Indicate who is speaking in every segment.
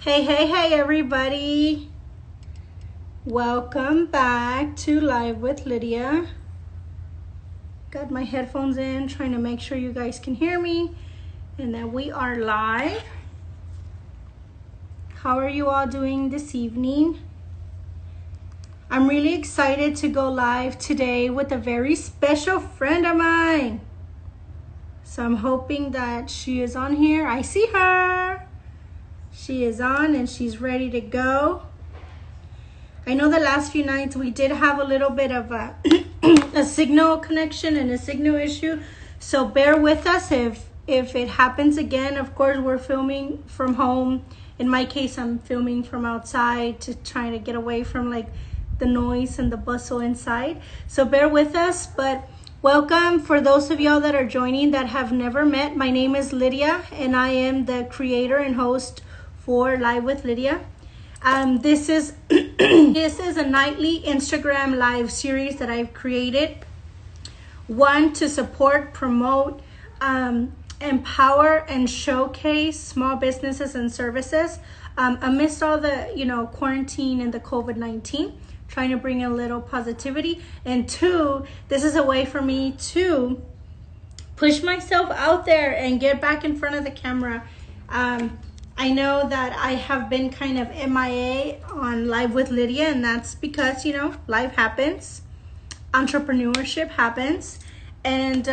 Speaker 1: Hey, everybody. Welcome back to Live with Lydia. Got my headphones in, trying to make sure you guys can hear me and that we are live. How are you all doing this evening? I'm really excited to go live today with a very special friend of mine. So I'm hoping that she is on here. I see her. She is on and she's ready to go. I know the last few nights we did have a little bit of a, a signal connection and a signal issue. So bear with us if it happens again. Of course, we're filming from home. In my case, I'm filming from outside to try to get away from like the noise and the bustle inside. So bear with us, but welcome for those of y'all that are joining that have never met. My name is Lydia and I am the creator and host for Live with Lydia. This is this is a nightly Instagram live series that I've created. One, to support, promote, empower, and showcase small businesses and services amidst all the quarantine and the COVID-19. Trying to bring a little positivity. And two, this is a way for me to push myself out there and get back in front of the camera. I know that I have been kind of MIA on Live with Lydia, and that's because, life happens, entrepreneurship happens, and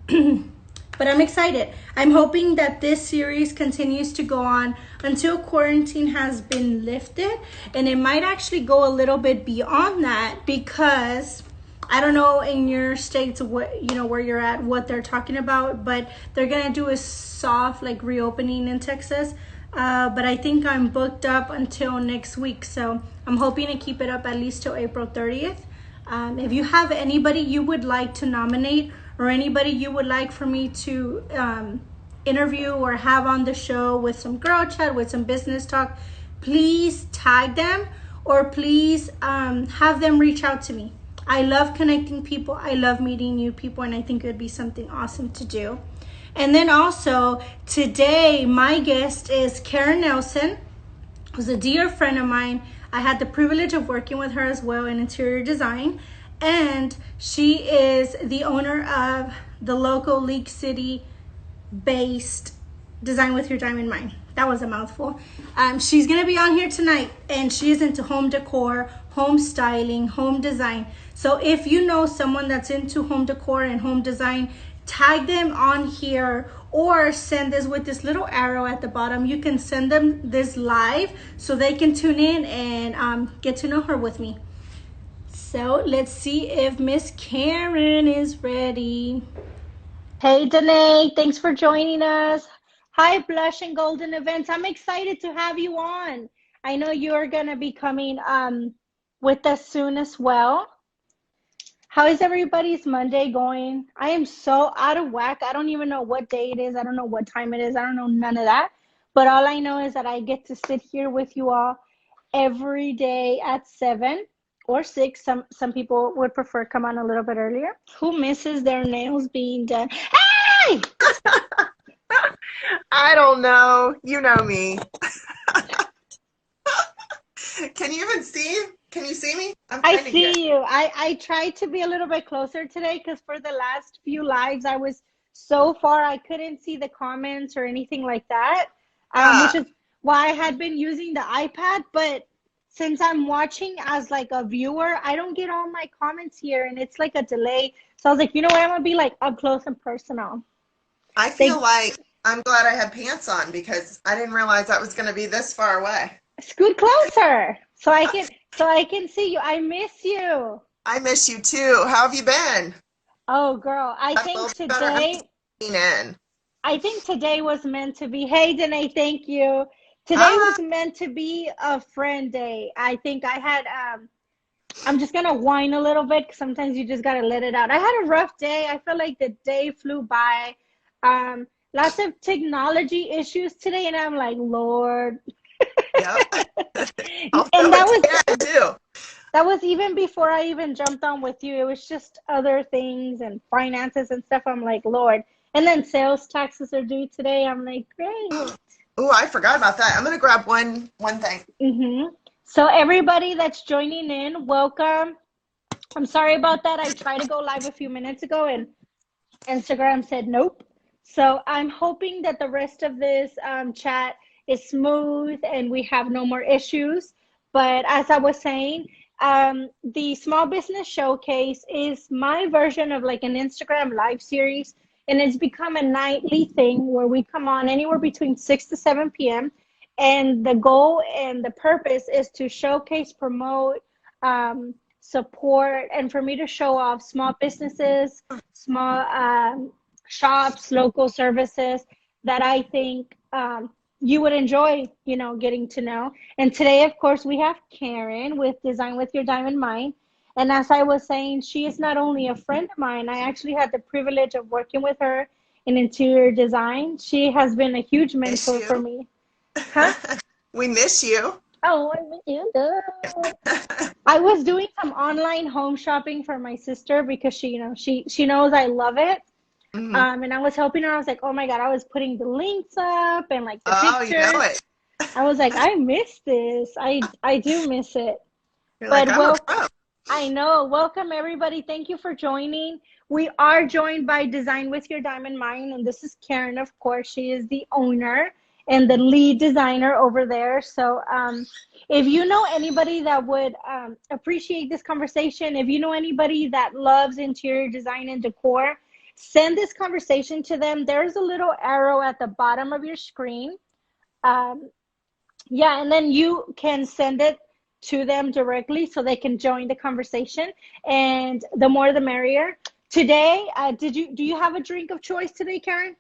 Speaker 1: but I'm excited. I'm hoping that this series continues to go on until quarantine has been lifted, and it might actually go a little bit beyond that because I don't know in your states where you're at, what they're talking about, but they're gonna do a soft reopening in Texas. But I think I'm booked up until next week, so I'm hoping to keep it up at least till April 30th. If you have anybody you would like to nominate or anybody you would like for me to interview or have on the show with some girl chat, with some business talk, please tag them or please have them reach out to me. I love connecting people. I love meeting new people, and I think it would be something awesome to do. And then also today, my guest is Karen Nelson, who's a dear friend of mine. I had the privilege of working with her as well in interior design. And she is the owner of the local League City based Design with Your Diamond Mind. That was a mouthful. She's going to be on here tonight, and she is into home decor, home styling, home design. So if you know someone that's into home decor and home design, tag them on here or send this with this little arrow at the bottom. You can send them this live so they can tune in and get to know her with me. So let's see if Miss Karen is ready. Hey, Danae, thanks for joining us. Hi, Blush and Golden Events. I'm excited to have you on. I know you're going to be coming with us soon as well. How is everybody's Monday going? I am so out of whack. I don't even know what day it is. I don't know what time it is. I don't know none of that. But all I know is that I get to sit here with you all every day at 7 or 6. Some people would prefer come on a little bit earlier. Who misses their nails being done? Hey!
Speaker 2: I don't know. You know me. Can you even see? Can you see me?
Speaker 1: I see you. I tried to be a little bit closer today because for the last few lives, I was so far I couldn't see the comments or anything like that, which is why I had been using the iPad. But since I'm watching as like a viewer, I don't get all my comments here, and it's like a delay. So I was like, you know what? I'm going to be like up close and personal.
Speaker 2: I feel like I'm glad I had pants on because I didn't realize I was going to be this far away.
Speaker 1: Scoot closer so I can see you. I miss you.
Speaker 2: I miss you too. How have you been?
Speaker 1: Oh, girl, I think today was meant to be. Hey, Danae, thank you. Today was meant to be a friend day. I think I had, I'm just going to whine a little bit because sometimes you just got to let it out. I had a rough day. I feel like the day flew by. Lots of technology issues today, and I'm like, Lord.
Speaker 2: Yep.
Speaker 1: And that was even before I even jumped on with you. It was just other things and finances and stuff. I'm like, Lord. And then sales taxes are due today. I'm like, great.
Speaker 2: Oh, I forgot about that. I'm gonna grab one thing.
Speaker 1: So everybody that's joining in, welcome. I'm sorry about that. I tried to go live a few minutes ago and Instagram said nope. So I'm hoping that the rest of this chat is smooth and we have no more issues. But as I was saying, the Small Business Showcase is my version of like an Instagram live series. And it's become a nightly thing where we come on anywhere between 6 to 7 p.m. And the goal and the purpose is to showcase, promote, support, and for me to show off small businesses, small shops, local services that I think you would enjoy, getting to know. And today, of course, we have Karen with Design with Your Diamond Mind. And as I was saying, she is not only a friend of mine, I actually had the privilege of working with her in interior design. She has been a huge
Speaker 2: Miss
Speaker 1: mentor for
Speaker 2: you.
Speaker 1: me. Huh?
Speaker 2: We miss you.
Speaker 1: Oh, I miss you too. I was doing some online home shopping for my sister because she knows I love it.
Speaker 2: Mhm.
Speaker 1: And I was helping her. I was like, oh my God, I was putting the links up and like the
Speaker 2: Oh, you know
Speaker 1: pictures.
Speaker 2: it.
Speaker 1: I was like, I miss this. I do miss it.
Speaker 2: You're like,
Speaker 1: But
Speaker 2: I'm a
Speaker 1: well,
Speaker 2: pro.
Speaker 1: I know. Welcome everybody. Thank you for joining. We are joined by Design with Your Diamond Mind, and this is Karen, of course. She is the owner and the lead designer over there. So if you know anybody that would appreciate this conversation, if you know anybody that loves interior design and decor, send this conversation to them. There's a little arrow at the bottom of your screen. Um, yeah, and then you can send it to them directly so they can join the conversation. And the more the merrier. Today, do you have a drink of choice today, Karen?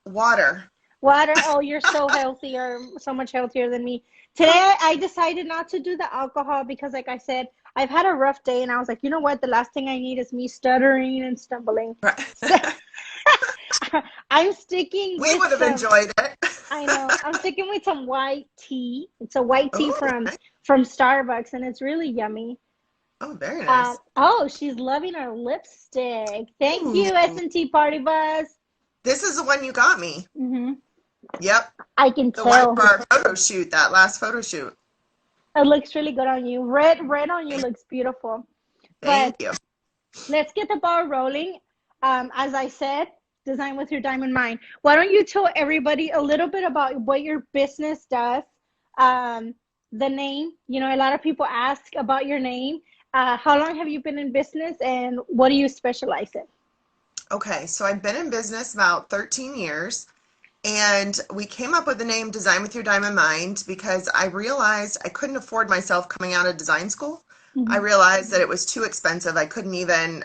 Speaker 2: Water.
Speaker 1: Water. Oh, you're so healthy, or so much healthier than me. Today, I decided not to do the alcohol because, like I said, I've had a rough day, and I was like, you know what? The last thing I need is me stuttering and stumbling. So
Speaker 2: Right.
Speaker 1: I'm sticking
Speaker 2: We
Speaker 1: with
Speaker 2: would have
Speaker 1: some.
Speaker 2: enjoyed it.
Speaker 1: I know. I'm sticking with some white tea. It's a white tea
Speaker 2: Oh,
Speaker 1: from Starbucks, and it's really yummy.
Speaker 2: oh, very nice.
Speaker 1: Oh, she's loving her lipstick. Thank
Speaker 2: Ooh,
Speaker 1: you, S&T Party Buzz.
Speaker 2: this is the one you got me. Yep,
Speaker 1: I can
Speaker 2: the one
Speaker 1: tell.
Speaker 2: for our photo shoot, that last photo shoot.
Speaker 1: It looks really good on you. Red on you looks beautiful.
Speaker 2: Thank
Speaker 1: But
Speaker 2: you.
Speaker 1: let's get the ball rolling. As I said, design with your diamond mind. Why don't you tell everybody a little bit about what your business does? Um, the name. A lot of people ask about your name. How long have you been in business, and what do you specialize in?
Speaker 2: Okay, so I've been in business about 13 years, and we came up with the name Design with Your Diamond Mind because I realized I couldn't afford myself coming out of design school. I
Speaker 1: Mhm.
Speaker 2: realized that it was too expensive. I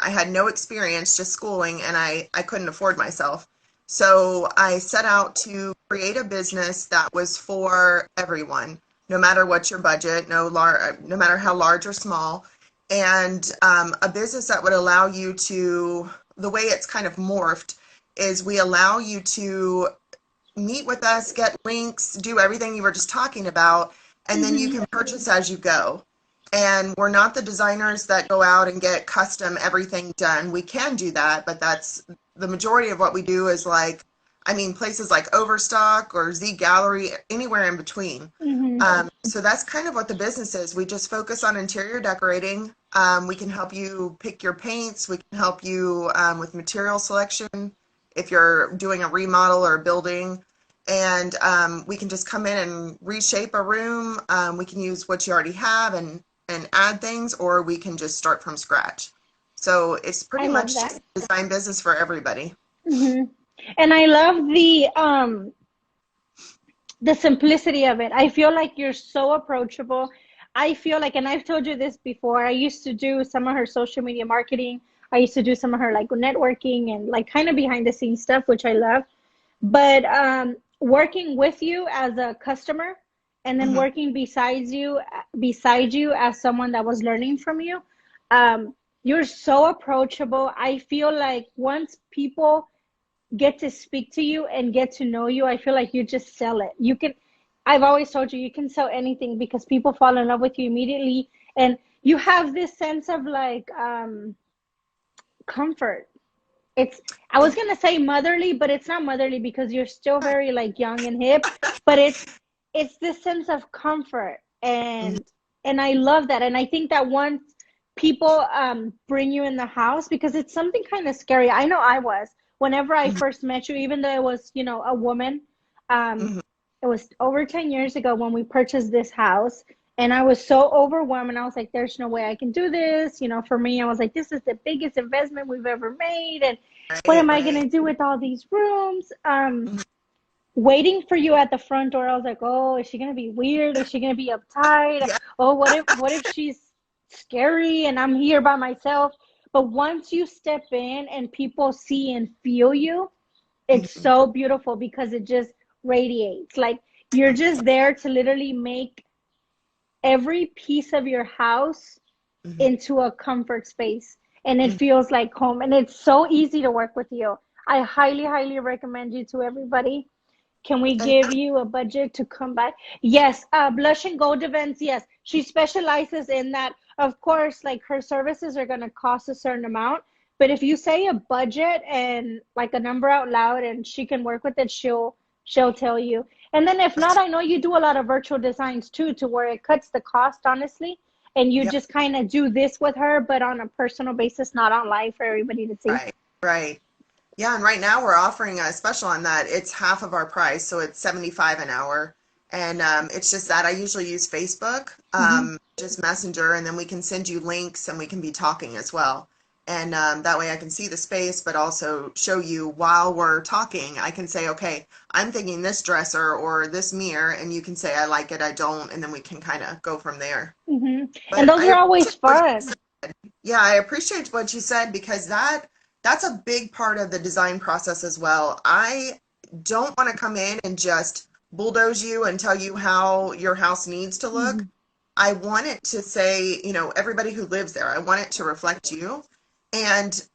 Speaker 2: had no experience, just schooling, and I couldn't afford myself. So I set out to create a business that was for everyone, no matter what your budget, no matter how large or small, and a business that would allow you to, the way it's kind of morphed is we allow you to meet with us, get links, do everything you were just talking about, and then you
Speaker 1: Mhm.
Speaker 2: can purchase as you go. And we're not the designers that go out and get custom everything done. We can do that, but that's the majority of what we do is like, I mean, places like Overstock or Z Gallery, anywhere in between.
Speaker 1: Mhm.
Speaker 2: So that's kind of what the business is. We just focus on interior decorating. We can help you pick your paints. We can help you with material selection if you're doing a remodel or a building. And we can just come in and reshape a room. We can use what you already have and add things, or we can just start from scratch. So it's
Speaker 1: I
Speaker 2: pretty
Speaker 1: love
Speaker 2: much
Speaker 1: that.
Speaker 2: just a design business for everybody.
Speaker 1: Hmm. And I love the simplicity of it. I feel like you're so approachable. I feel like, and I've told you this before, I used to do some of her social media marketing. I used to do some of her like networking and like kind of behind the scenes stuff, which I love. But working with you as a customer and then
Speaker 2: Hmm.
Speaker 1: working beside you as someone that was learning from you, um, you're so approachable. I feel like once people get to speak to you and get to know you, I feel like you just sell it. I've always told you, you can sell anything because people fall in love with you immediately. And you have this sense of like comfort. it's, I was gonna say motherly, but it's not motherly because you're still very like young and hip, but it's this sense of comfort,
Speaker 2: Mhm,
Speaker 1: and I love that. And I think that once people bring you in the house, because it's something kind of scary. I know I was whenever I
Speaker 2: mhm,
Speaker 1: first met you, even though it was, you know, a woman. Um,
Speaker 2: mhm.
Speaker 1: it was over 10 years ago when we purchased this house, and I was so overwhelmed, and I was like, there's no way I can do this. You know, for me, I was like, this is the biggest investment we've ever made, and what
Speaker 2: Right,
Speaker 1: am I
Speaker 2: right.
Speaker 1: gonna do with all these rooms?
Speaker 2: Mhm.
Speaker 1: Waiting for you at the front door, I was like, oh, is she gonna be weird? Is she gonna be uptight?
Speaker 2: Yeah.
Speaker 1: Oh, what if she's scary and I'm here by myself? But once you step in and people see and feel you, it's
Speaker 2: Mhm.
Speaker 1: so beautiful because it just radiates. Like you're just there to literally make every piece of your house
Speaker 2: Mhm.
Speaker 1: into a comfort space, and it
Speaker 2: Mhm.
Speaker 1: feels like home, and it's so easy to work with you. I highly recommend you to everybody. Can we
Speaker 2: And
Speaker 1: give you a budget to come by? Yes, blush and gold events. Yes, she specializes in that. Of course, like her services are going to cost a certain amount, but if you say a budget and like a number out loud, and she can work with it, she'll tell you. And then if not, I know you do a lot of virtual designs too, to where it cuts the cost, honestly. And you
Speaker 2: yep,
Speaker 1: just kind of do this with her, but on a personal basis, not online for everybody to see.
Speaker 2: right, right. Yeah, and right now we're offering a special on that. It's half of our price, so it's 75 an hour. And it's just that I usually use Facebook,
Speaker 1: Hmm.
Speaker 2: just Messenger, and then we can send you links and we can be talking as well. And that way I can see the space, but also show you while we're talking. I can say, okay, I'm thinking this dresser or this mirror, and you can say, I like it, I don't, and then we can kind of go from there.
Speaker 1: Hmm. And
Speaker 2: But
Speaker 1: those
Speaker 2: I
Speaker 1: are always
Speaker 2: appreciate what you
Speaker 1: fun.
Speaker 2: said. Yeah, I appreciate what you said because that's a big part of the design process as well. I don't want to come in and just bulldoze you and tell you how your house needs to look.
Speaker 1: Hmm.
Speaker 2: I want it to say, everybody who lives there, I want it to reflect you. And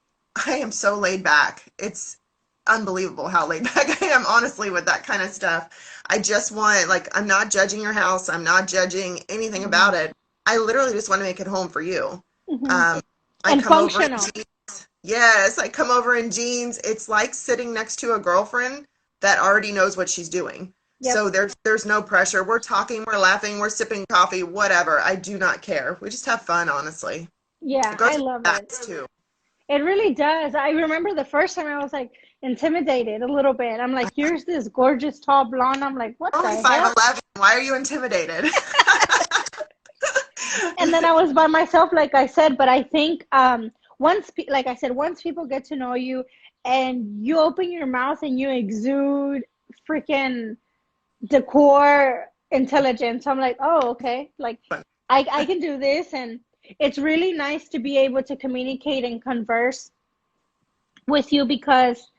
Speaker 2: I am so laid back. It's unbelievable how laid back I am, honestly, with that kind of stuff. I just want, like, I'm not judging your house. I'm not judging anything
Speaker 1: Hmm.
Speaker 2: about it. I literally just want to make it home for you.
Speaker 1: Hmm.
Speaker 2: Um, I
Speaker 1: And
Speaker 2: come over in
Speaker 1: functional.
Speaker 2: jeans. Yes, I come over in jeans. It's like sitting next to a girlfriend that already knows what she's doing.
Speaker 1: Yep.
Speaker 2: So there's no pressure. We're talking, we're laughing, we're sipping coffee, whatever. I do not care. We just have fun, honestly. It
Speaker 1: Yeah,
Speaker 2: goes
Speaker 1: I
Speaker 2: really
Speaker 1: love it.
Speaker 2: fast too.
Speaker 1: It really does. I remember the first time I was like intimidated a little bit. I'm like, here's this gorgeous tall blonde. I'm like, what
Speaker 2: We're only
Speaker 1: the hell?
Speaker 2: 5'11". Why are you intimidated?
Speaker 1: And then I was by myself, like I said. But I think like I said, once people get to know you and you open your mouth and you exude freaking decor intelligence, I'm like, oh, okay. Like I can do this. And it's really nice to be able to communicate and converse with you, because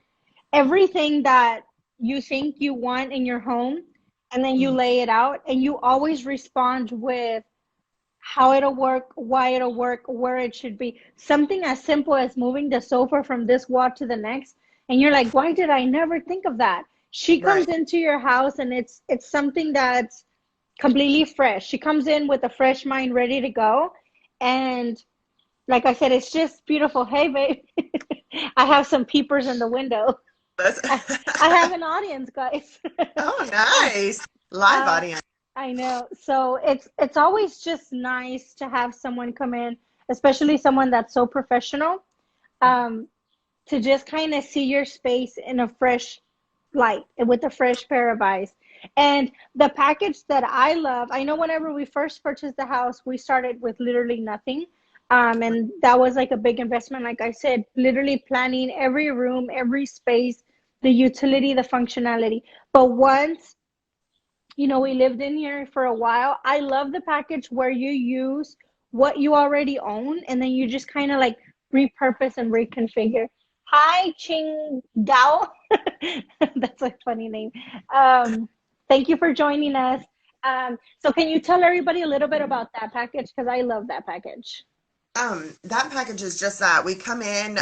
Speaker 1: everything that you think you want in your home, and then you
Speaker 2: Mhm.
Speaker 1: lay it out, and you always respond with how it'll work, why it'll work, where it should be. Something as simple as moving the sofa from this wall to the next, and you're like, why did I never think of that? She
Speaker 2: Right.
Speaker 1: comes into your house, and it's something that's completely fresh. She comes in with a fresh mind, ready to go. And like I said, it's just beautiful. Hey, babe, I have some peepers in the window. I, I have an audience, guys.
Speaker 2: Oh,
Speaker 1: uh,
Speaker 2: nice. Live
Speaker 1: uh,
Speaker 2: audience.
Speaker 1: I know. So it's always just nice to have someone come in, especially someone that's so professional, um, to just kind of see your space in a fresh light and with a fresh pair of eyes. And the package that I love, I know whenever we first purchased the house, we started with literally nothing. And that was like a big investment. Like I said, literally planning every room, every space, the utility, the functionality. But once, we lived in here for a while, I love the package where you use what you already own, and then you just kind of like repurpose and reconfigure. Hi, Ching Gao. That's a funny name. Um, Thank you for joining us. So, can you tell everybody a little bit about that package? Because I love that package.
Speaker 2: That package is just that. We come in,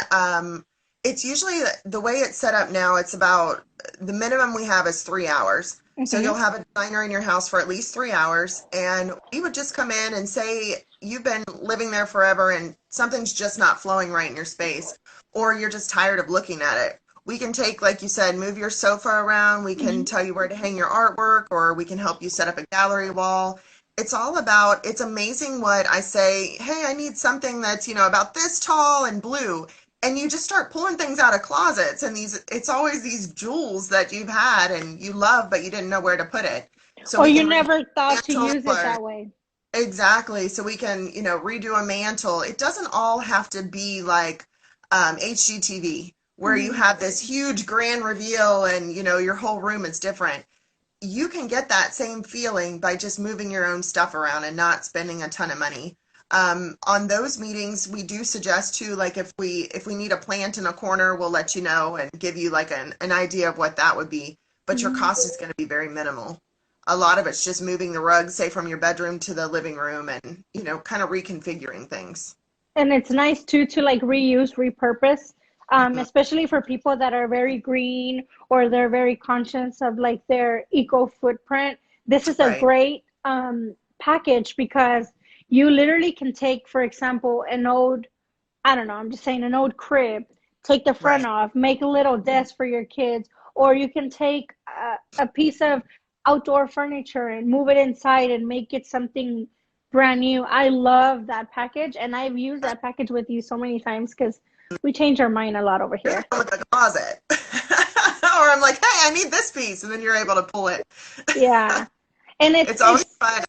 Speaker 2: it's usually the way it's set up now, it's about the minimum we have is 3 hours. So you'll
Speaker 1: Mm-hmm.
Speaker 2: have a designer in your house for at least 3 hours, and we would just come in and say you've been living there forever and something's just not flowing right in your space, or you're just tired of looking at it. We can take, like you said, move your sofa around. We can
Speaker 1: Mm-hmm.
Speaker 2: tell you where to hang your artwork, or we can help you set up a gallery wall. It's amazing what I say, hey, I need something that's, about this tall and blue. And you just start pulling things out of closets, and it's always these jewels that you've had and you love, but you didn't know where to put it. So
Speaker 1: Or
Speaker 2: we
Speaker 1: you
Speaker 2: can redo
Speaker 1: never
Speaker 2: a
Speaker 1: thought to
Speaker 2: mantle,
Speaker 1: use it
Speaker 2: or
Speaker 1: that way.
Speaker 2: exactly. So we can, redo a mantle. It doesn't all have to be like HGTV, where you
Speaker 1: Mm-hmm.
Speaker 2: have this huge grand reveal and, your whole room is different. You can get that same feeling by just moving your own stuff around and not spending a ton of money. On those meetings, we do suggest too, like if we need a plant in a corner, we'll let you know and give you like an idea of what that would be. But your
Speaker 1: Mm-hmm.
Speaker 2: cost is going to be very minimal. A lot of it's just moving the rug, say from your bedroom to the living room, and kind of reconfiguring things.
Speaker 1: And it's nice too to like reuse, repurpose,
Speaker 2: Mhm.
Speaker 1: especially for people that are very green or they're very conscious of like their eco footprint. This is a
Speaker 2: Right,
Speaker 1: great package because you literally can take, for example, an old, I don't know, I'm just saying an old crib, take the front
Speaker 2: right.
Speaker 1: off, make a little desk for your kids, or you can take a piece of outdoor furniture and move it inside and make it something brand new. I love that package, and I've used that package with you so many times because we change our mind a lot over
Speaker 2: You're the
Speaker 1: here.
Speaker 2: one with the closet. Or I'm like, hey, I need this piece, and then you're able to pull it.
Speaker 1: Yeah. And
Speaker 2: It's always
Speaker 1: it's
Speaker 2: fun.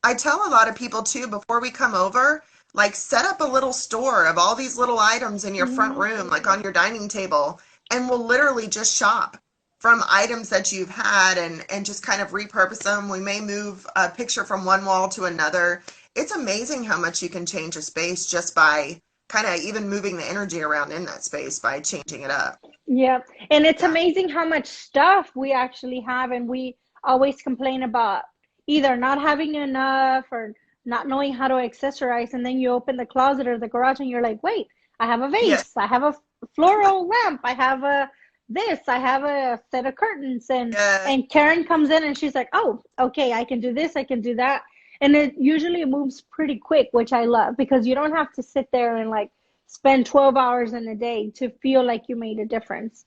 Speaker 2: I tell a lot of people too, before we come over, like set up a little store of all these little items in your front
Speaker 1: mhm,
Speaker 2: room, like on your dining table, and we'll literally just shop from items that you've had and just kind of repurpose them. We may move a picture from one wall to another. It's amazing how much you can change a space just by kind of even moving the energy around in that space by changing it up.
Speaker 1: yeah. And it's
Speaker 2: Yeah.
Speaker 1: amazing how much stuff we actually have, and we always complain about either not having enough or not knowing how to accessorize. And then you open the closet or the garage, and you're like, wait, I have a
Speaker 2: Yes.
Speaker 1: vase, I have a floral lamp, I have a this, I have a set of curtains,
Speaker 2: Yeah.
Speaker 1: and Karen comes in and she's like, oh, okay, I can do this, I can do that. And it usually moves pretty quick, which I love because you don't have to sit there and like spend 12 hours in a day to feel like you made a difference.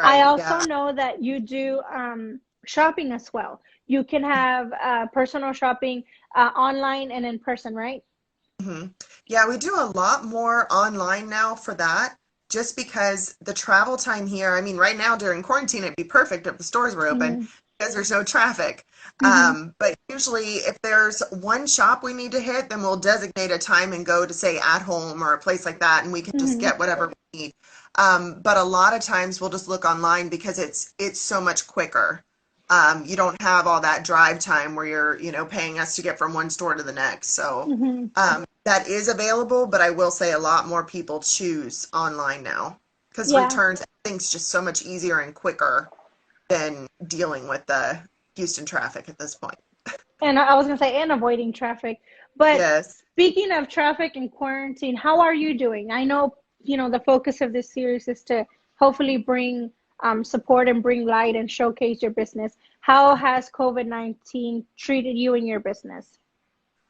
Speaker 1: I
Speaker 2: Right.
Speaker 1: also
Speaker 2: Yeah.
Speaker 1: know that you do shopping as well. You can have personal shopping online and in person, right?
Speaker 2: hmm Yeah, we do a lot more online now for that, just because the travel time here, I mean, right now during quarantine, it'd be perfect if the stores were open
Speaker 1: Mm-hmm.
Speaker 2: because there's no traffic.
Speaker 1: Mm-hmm.
Speaker 2: But usually, if there's one shop we need to hit, then we'll designate a time and go to, say, at home or a place like that, and we can just
Speaker 1: Mm-hmm.
Speaker 2: get whatever we need. But a lot of times we'll just look online because it's so much quicker. You don't have all that drive time where you're, paying us to get from one store to the next. So
Speaker 1: Mm-hmm.
Speaker 2: that is available, but I will say a lot more people choose online now because
Speaker 1: Yeah.
Speaker 2: returns, everything's just so much easier and quicker than dealing with the Houston traffic at this point.
Speaker 1: And I was gonna say, and avoiding traffic. But
Speaker 2: Yes.
Speaker 1: speaking of traffic and quarantine, how are you doing? I know, the focus of this series is to hopefully bring support and bring light and showcase your business. How has COVID-19 treated you and your business?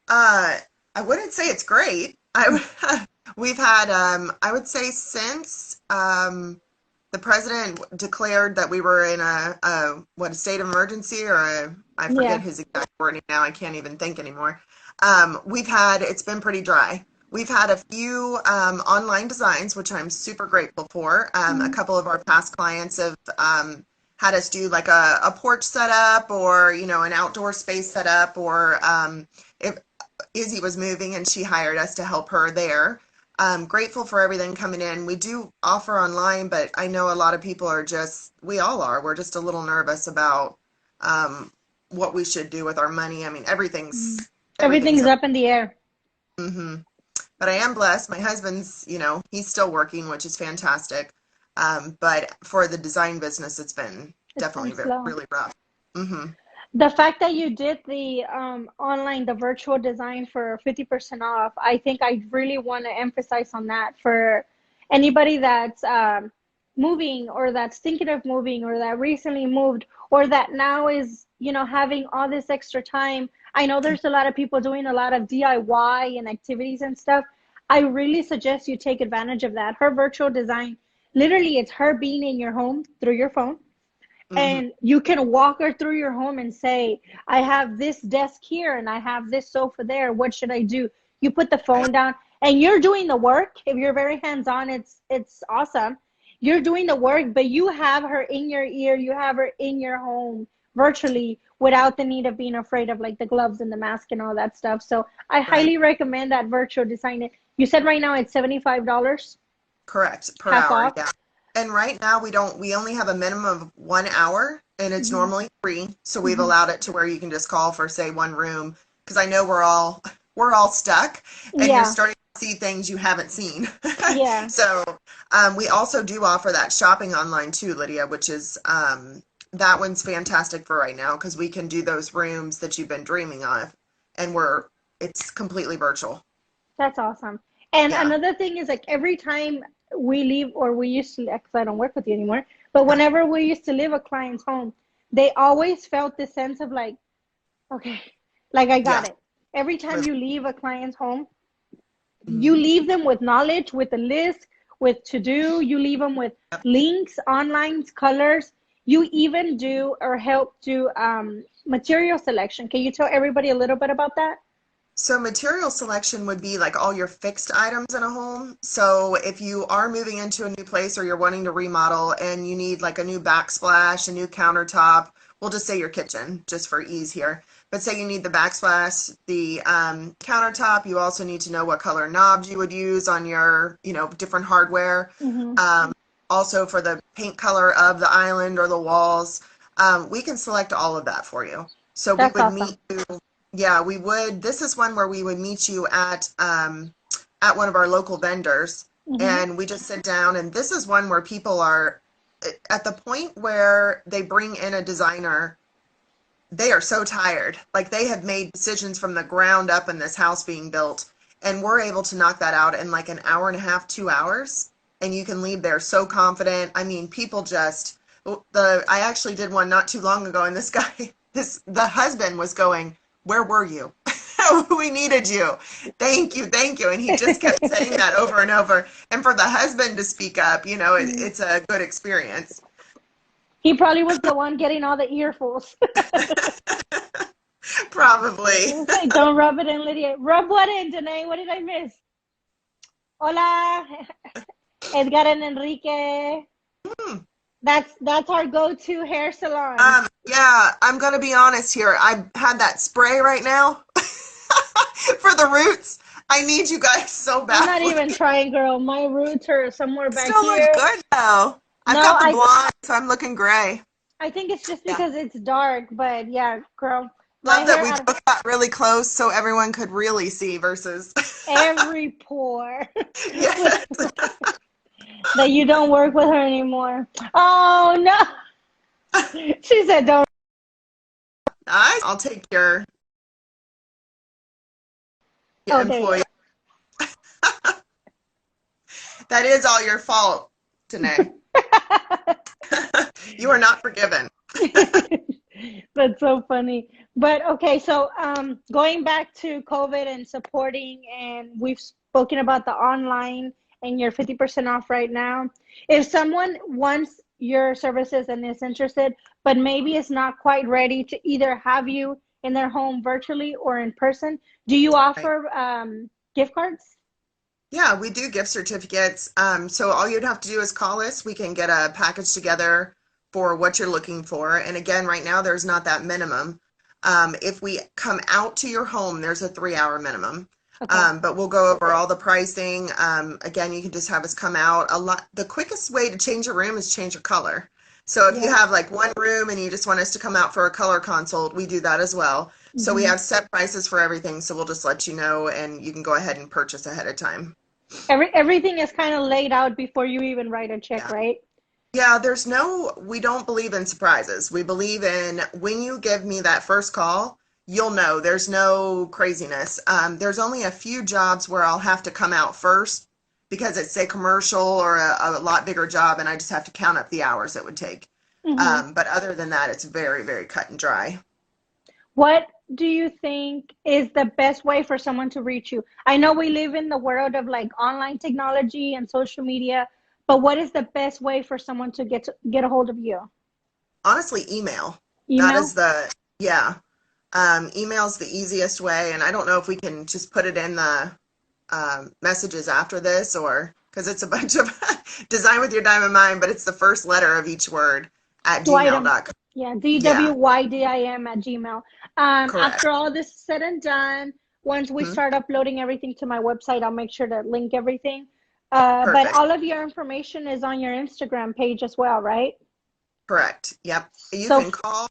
Speaker 2: Uh, I wouldn't say it's great. We've had, I would say since the president declared that we were in a state of emergency, or I forget
Speaker 1: Yeah.
Speaker 2: his exact wording now. I can't even think anymore. It's been pretty dry. We've had a few online designs, which I'm super grateful for. A
Speaker 1: Mm-hmm.
Speaker 2: couple of our past clients have had us do like a porch setup, or, an outdoor space setup, or if Izzy was moving and she hired us to help her there. Grateful for everything coming in. We do offer online, but I know a lot of people we all are, we're just a little nervous about what we should do with our money. I mean, everything's
Speaker 1: Everything's
Speaker 2: up.
Speaker 1: up in the air.
Speaker 2: hmm But I am blessed. My husband's, he's still working, which is fantastic. But for the design business, it's been
Speaker 1: It's been
Speaker 2: definitely
Speaker 1: slow.
Speaker 2: really rough. hmm
Speaker 1: The fact that you did the online, the virtual design for 50% off, I think I really want to emphasize on that for anybody that's moving or that's thinking of moving or that recently moved or that now is
Speaker 3: having all this extra time. I know there's a lot of people doing a lot of DIY and activities and stuff. I really suggest you take advantage of that. Her virtual design, literally, it's her being in your home through your phone,
Speaker 2: Hmm.
Speaker 3: and you can walk her through your home and say, I have this desk here and I have this sofa there, what should I do? You put the
Speaker 2: Right.
Speaker 3: phone down and you're doing the work. If you're very hands on, it's awesome. You're doing the work, but you have her in your ear, you have her in your home virtually, without the need of being afraid of like the gloves and the mask and all that stuff. So I
Speaker 2: Right.
Speaker 3: highly recommend that virtual design. You said right now it's $75,
Speaker 2: Correct. Per
Speaker 3: half
Speaker 2: hour.
Speaker 3: off.
Speaker 2: Yeah. And right now we only have a minimum of 1 hour and it's
Speaker 3: Hmm.
Speaker 2: normally free. So we've
Speaker 3: Hmm.
Speaker 2: allowed it to where you can just call for say one room because I know we're all stuck and you're
Speaker 3: Yeah.
Speaker 2: starting to see things you haven't seen.
Speaker 3: Yeah.
Speaker 2: So we also do offer that shopping online too, Lydia, which is that one's fantastic for right now because we can do those rooms that you've been dreaming of and it's completely virtual.
Speaker 3: That's awesome. And
Speaker 2: Yeah.
Speaker 3: another thing is like every time we leave, or we used to, because I don't work with you anymore, but whenever we used to leave a client's home, they always felt this sense of like, okay, like I got
Speaker 2: Yes.
Speaker 3: it. Every time you leave a client's home, you
Speaker 2: Mhm.
Speaker 3: leave them with knowledge, with a list, with to do. You leave them with links, online colors. You even do or help do material selection. Can you tell everybody a little bit about that?
Speaker 2: So material selection would be like all your fixed items in a home. So if you are moving into a new place or you're wanting to remodel and you need like a new backsplash, a new countertop, we'll just say your kitchen, just for ease here. But say you need the backsplash, the countertop, you also need to know what color knobs you would use on your, different hardware.
Speaker 3: Hmm.
Speaker 2: Um, Also for the paint color of the island or the walls, we can select all of that for you. So we
Speaker 3: That's
Speaker 2: would
Speaker 3: awesome.
Speaker 2: meet you. Yeah, we would. This is one where we would meet you at one of our local vendors,
Speaker 3: Hmm.
Speaker 2: and we just sit down. And this is one where people are at the point where they bring in a designer. They are so tired. Like they have made decisions from the ground up in this house being built, and we're able to knock that out in like an hour and a half, 2 hours, and you can leave there so confident. I mean, people just the I actually did one not too long ago, and this guy, this the husband was going, "Where were you? We needed you. Thank you." And he just kept saying that over and over. And for the husband to speak up, it's a good experience.
Speaker 3: He probably was the one getting all the earfuls.
Speaker 2: Probably.
Speaker 3: Don't rub it in, Lydia. Rub what in, Janae? What did I miss? Hola, Edgar and Enrique. That's our go-to hair salon.
Speaker 2: Yeah, I'm gonna be honest here. I had that spray right now for the roots. I need you guys so
Speaker 3: I'm not
Speaker 2: badly.
Speaker 3: even trying, girl. My roots are somewhere back
Speaker 2: Still look
Speaker 3: here.
Speaker 2: good though. I've
Speaker 3: No,
Speaker 2: got the
Speaker 3: I
Speaker 2: blonde, so I'm looking gray.
Speaker 3: I think it's just
Speaker 2: Yeah.
Speaker 3: because it's dark, but yeah, girl, my
Speaker 2: Love that
Speaker 3: hair
Speaker 2: we
Speaker 3: out of
Speaker 2: both got really close so everyone could really see versus
Speaker 3: every pore.
Speaker 2: yeah.
Speaker 3: That you don't work with her anymore. Oh no. She said don't.
Speaker 2: Nice. I'll take your
Speaker 3: Oh, there you
Speaker 2: employee. That is all your fault, Danae. You are not forgiven.
Speaker 3: go. That's so funny. But okay, so going back to COVID and supporting, and we've spoken about the online and you're 50% off right now. If someone wants your services and is interested, but maybe is not quite ready to either have you in their home virtually or in person, do you
Speaker 2: Right.
Speaker 3: offer gift cards?
Speaker 2: Yeah, we do gift certificates. So all you'd have to do is call us. We can get a package together for what you're looking for. And again, right now there's not that minimum. If we come out to your home, there's a 3 hour minimum.
Speaker 3: Okay.
Speaker 2: But we'll go over all the pricing. Again, you can just have us come out. The quickest way to change your room is change your color. So if you
Speaker 3: Yeah.
Speaker 2: have like one room and you just want us to come out for a color consult, we do that as well. So we
Speaker 3: Hmm.
Speaker 2: have set prices for everything. So we'll just let you know and you can go ahead and purchase ahead of time.
Speaker 3: Everything is kind of laid out before you even write a check,
Speaker 2: Yeah.
Speaker 3: right?
Speaker 2: Yeah, we don't believe in surprises. We believe in when you give me that first call, you'll know there's no craziness. There's only a few jobs where I'll have to come out first because it's a commercial or a lot bigger job and I just have to count up the hours it would take.
Speaker 3: Hmm.
Speaker 2: But other than that, it's very, very cut and dry.
Speaker 3: What do you think is the best way for someone to reach you? I know we live in the world of like online technology and social media, but what is the best way for someone to get a hold of you?
Speaker 2: Honestly, email. That is
Speaker 3: Email?
Speaker 2: yeah. Email's the easiest way, and I don't know if we can just put it in the messages after this, or because it's a bunch of design with your diamond mind, but it's the first letter of each word at
Speaker 3: Dwightam.
Speaker 2: gmail.com.
Speaker 3: Yeah,
Speaker 2: Yeah,
Speaker 3: DWYDIM at Gmail.
Speaker 2: correct.
Speaker 3: After all this is said and done, once we
Speaker 2: Mhm.
Speaker 3: start uploading everything to my website, I'll make sure to link everything. But
Speaker 2: Perfect.
Speaker 3: all of your information is on your Instagram page as well, right?
Speaker 2: Correct. Yep. You
Speaker 3: So,
Speaker 2: can call.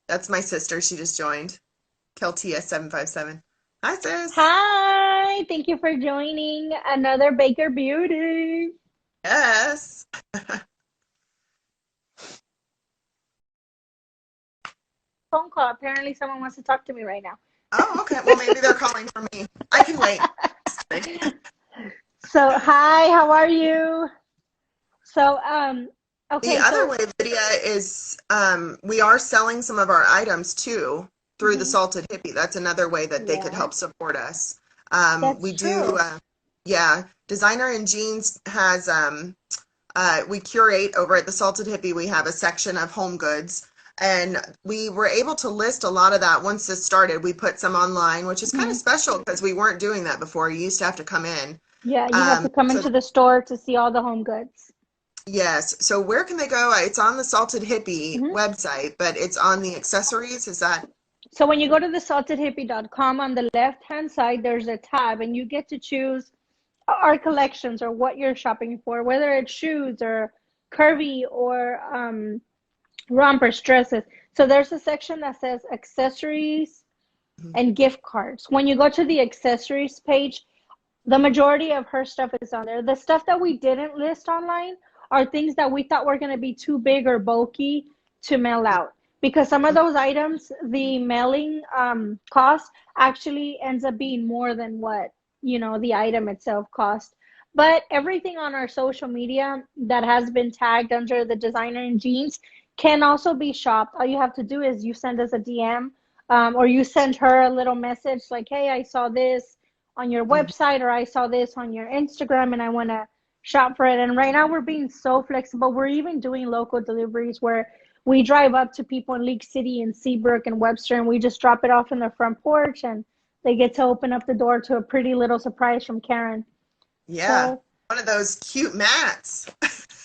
Speaker 2: That's my sister. She just joined. Keltia757. Hi, sis.
Speaker 3: hi, thank you for joining another Baker Beauty
Speaker 2: Yes.
Speaker 3: phone call. Apparently, someone wants to talk to me right now.
Speaker 2: Oh, okay. Well, maybe they're calling for me. I can wait.
Speaker 3: So, hi, how are you? So,
Speaker 2: The
Speaker 3: okay,
Speaker 2: other
Speaker 3: so
Speaker 2: way, Lydia, is we are selling some of our items too through the
Speaker 3: mhm,
Speaker 2: Salted Hippie. That's another way that they could
Speaker 3: yeah,
Speaker 2: help support us. We
Speaker 3: that's
Speaker 2: do,
Speaker 3: true.
Speaker 2: yeah, Designer in Jeans has, we curate over at the Salted Hippie. We have a section of home goods. And we were able to list a lot of that once this started. We put some online, which is kind of
Speaker 3: Mhm.
Speaker 2: special because we weren't doing that before. You used to have to come in.
Speaker 3: Yeah, you had to come
Speaker 2: So
Speaker 3: into the store to see all the home goods.
Speaker 2: yes. So where can they go? It's on the Salted Hippie
Speaker 3: Mhm.
Speaker 2: website, but it's on the accessories. Is that
Speaker 3: So when you go to the saltedhippie.com on the left-hand side, there's a tab and you get to choose our collections or what you're shopping for, whether it's shoes or curvy or rompers, dresses. So there's a section that says accessories
Speaker 2: Mhm.
Speaker 3: and gift cards. When you go to the accessories page, the majority of her stuff is on there. The stuff that we didn't list online are things that we thought were going to be too big or bulky to mail out. Because some of those items, the mailing cost actually ends up being more than what, the item itself cost. But everything on our social media that has been tagged under the designer in jeans can also be shopped. All you have to do is you send us a DM, or you send her a little message like, hey, I saw this on your
Speaker 2: Mhm.
Speaker 3: website, or I saw this on your Instagram and I want to shop for it. And right now we're being so flexible. We're even doing local deliveries where we drive up to people in League City and Seabrook and Webster and we just drop it off in their front porch and they get to open up the door to a pretty little surprise from Karen.
Speaker 2: Yeah,
Speaker 3: So
Speaker 2: one of those cute mats.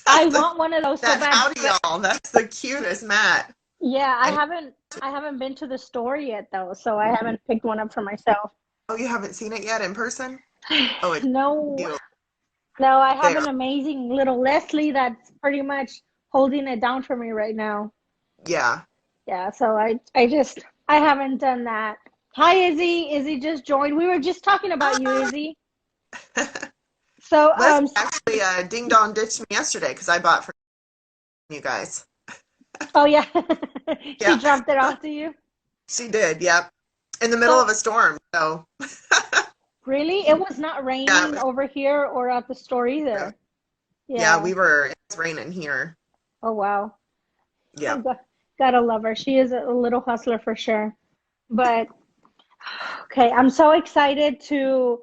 Speaker 3: I want one of those so
Speaker 2: That
Speaker 3: bad.
Speaker 2: howdy
Speaker 3: But
Speaker 2: y'all. That's the cutest mat.
Speaker 3: yeah, I
Speaker 2: I
Speaker 3: haven't I haven't been to the store yet though, so I haven't picked one up for myself.
Speaker 2: Oh, you haven't seen it yet in person? Oh, it's
Speaker 3: No,
Speaker 2: cute.
Speaker 3: no, I have
Speaker 2: There.
Speaker 3: an amazing little Leslie that's pretty much holding it down for me right now.
Speaker 2: Yeah.
Speaker 3: Yeah, so I haven't done that. Hi Izzy. Izzy just joined. We were just talking about you,
Speaker 2: Ah,
Speaker 3: Izzy. So
Speaker 2: Leslie actually ding dong ditched me yesterday because I bought from you guys.
Speaker 3: oh yeah. She
Speaker 2: Yeah,
Speaker 3: dropped it off to you.
Speaker 2: she did. Yep. In the middle
Speaker 3: So
Speaker 2: of a storm. So
Speaker 3: really, it was not
Speaker 2: yeah,
Speaker 3: raining over here or at the store
Speaker 2: yeah,
Speaker 3: either.
Speaker 2: yeah,
Speaker 3: Yeah.
Speaker 2: it's raining here.
Speaker 3: Oh wow. I
Speaker 2: Yep.
Speaker 3: gotta love her. She is a little hustler for sure. But okay, I'm so excited to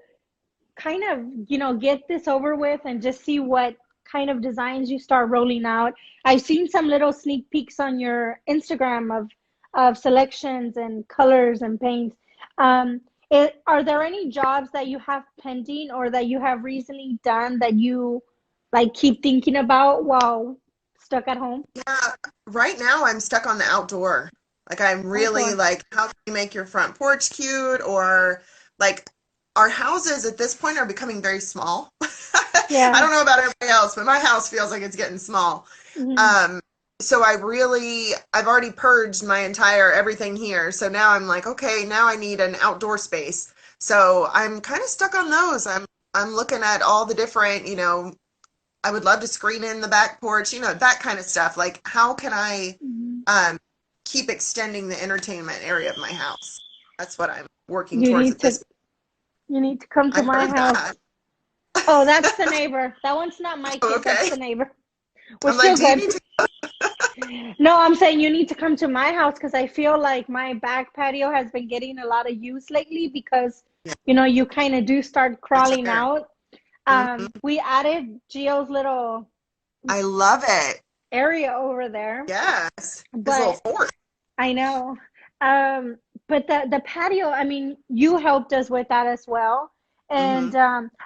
Speaker 3: kind of, get this over with and just see what kind of designs you start rolling out. I've seen some little sneak peeks on your Instagram of selections and colors and paints. Um, are there any jobs that you have pending or that you have recently done that you like keep thinking about while stuck at home?
Speaker 2: Yeah, right now I'm stuck on the outdoor. Like I'm really
Speaker 3: Outdoor.
Speaker 2: like, how can you make your front porch cute? Or like our houses at this point are becoming very small. I
Speaker 3: Yeah.
Speaker 2: don't know about everybody else, but my house feels like it's getting small.
Speaker 3: Hmm.
Speaker 2: Um, so I've already purged my entire everything here. So now I'm like, okay, now I need an outdoor space. So I'm kind of stuck on those. I'm looking at all the different, I would love to screen in the back porch, that kind of stuff. Like, how can I
Speaker 3: Hmm.
Speaker 2: um, keep extending the entertainment area of my house? That's what I'm working
Speaker 3: You
Speaker 2: towards
Speaker 3: need
Speaker 2: at
Speaker 3: to
Speaker 2: this.
Speaker 3: you need to come to
Speaker 2: I
Speaker 3: my
Speaker 2: heard
Speaker 3: house.
Speaker 2: that.
Speaker 3: Oh, that's the neighbor. That one's not my
Speaker 2: Oh,
Speaker 3: kid. That's
Speaker 2: okay.
Speaker 3: the neighbor. We're
Speaker 2: I'm like,
Speaker 3: still
Speaker 2: do you
Speaker 3: good.
Speaker 2: need to?
Speaker 3: No, I'm saying you need to come to my house because I feel like my back patio has been getting a lot of use lately because,
Speaker 2: Yeah,
Speaker 3: you kind of do start
Speaker 2: for
Speaker 3: crawling
Speaker 2: sure.
Speaker 3: out.
Speaker 2: Hmm.
Speaker 3: We added Gio's little
Speaker 2: I love it.
Speaker 3: area over there,
Speaker 2: Yes. His little
Speaker 3: but
Speaker 2: fort.
Speaker 3: I know. Um, but the patio, I mean, you helped us with that as well.
Speaker 2: Hmm.
Speaker 3: And